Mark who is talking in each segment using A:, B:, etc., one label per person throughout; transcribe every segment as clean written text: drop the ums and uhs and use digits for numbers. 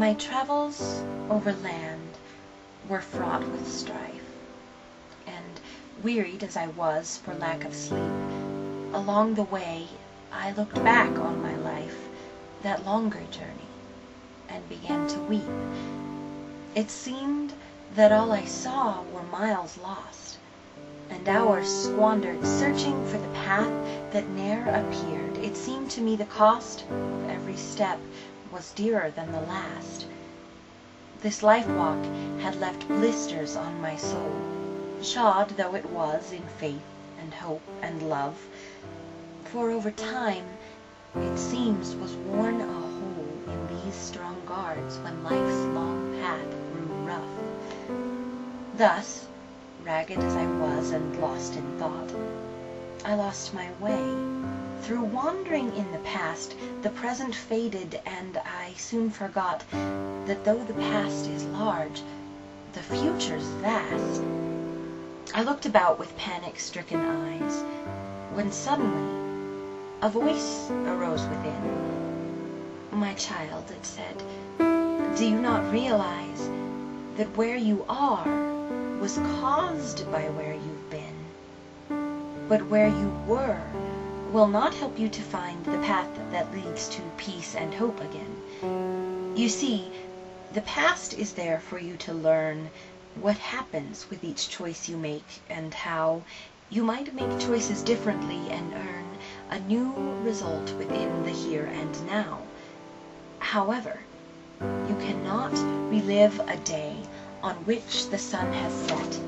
A: My travels over land were fraught with strife, and wearied as I was for lack of sleep, along the way I looked back on my life, that longer journey, and began to weep. It seemed that all I saw were miles lost, and hours squandered searching for the path that ne'er appeared. It seemed to me the cost of every step was dearer than the last. This life walk had left blisters on my soul, shod though it was in faith and hope and love, for over time it seems was worn a hole in these strong guards when life's long path grew rough. Thus, ragged as I was and lost in thought, I lost my way. Through wandering in the past, the present faded, and I soon forgot that though the past is large, the future's vast. I looked about with panic-stricken eyes, when suddenly a voice arose within. "My child," it said, "do you not realize that where you are was caused by where you've been? But where you were will not help you to find the path that leads to peace and hope again. You see, the past is there for you to learn what happens with each choice you make, and how you might make choices differently and earn a new result within the here and now. However, you cannot relive a day on which the sun has set,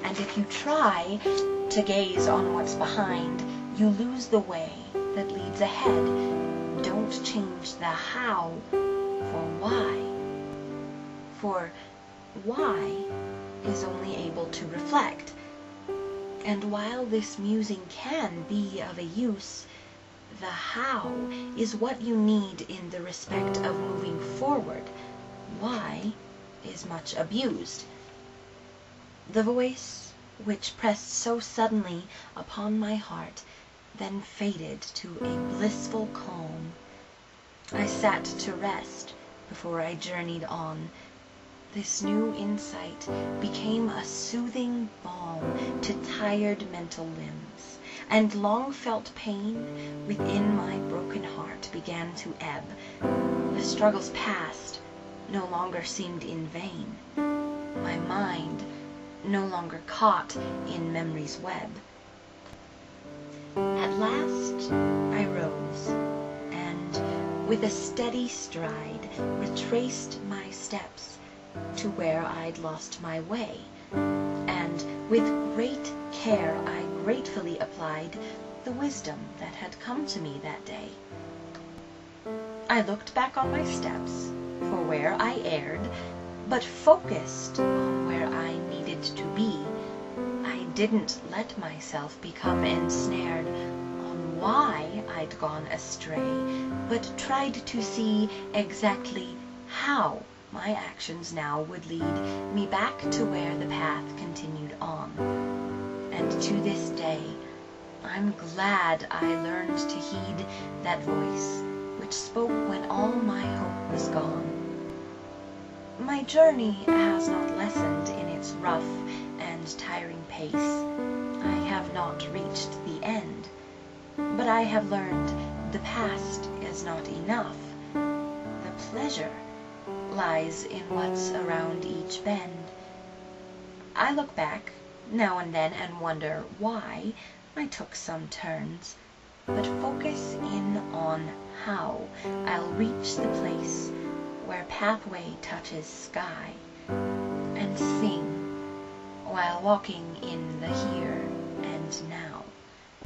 A: and if you try to gaze on what's behind, you lose the way that leads ahead. Don't change the how for why. For why is only able to reflect. And while this musing can be of a use, the how is what you need in the respect of moving forward. Why is much abused." The voice, which pressed so suddenly upon my heart, then faded to a blissful calm. I sat to rest before I journeyed on. This new insight became a soothing balm to tired mental limbs, and long-felt pain within my broken heart began to ebb. The struggles past no longer seemed in vain. My mind no longer caught in memory's web. At last I rose, and with a steady stride retraced my steps to where I'd lost my way, and with great care I gratefully applied the wisdom that had come to me that day. I looked back on my steps for where I erred, but focused on where I needed to be. I didn't let myself become ensnared on why I'd gone astray, but tried to see exactly how my actions now would lead me back to where the path continued on. And to this day, I'm glad I learned to heed that voice which spoke when all my hope was gone. My journey has not lessened in its rough and tiring pace. I have not reached the end, but I have learned the past is not enough. The pleasure lies in what's around each bend. I look back now and then and wonder why I took some turns, but focus in on how I'll reach the place where pathway touches sky, and sing while walking in the here and now.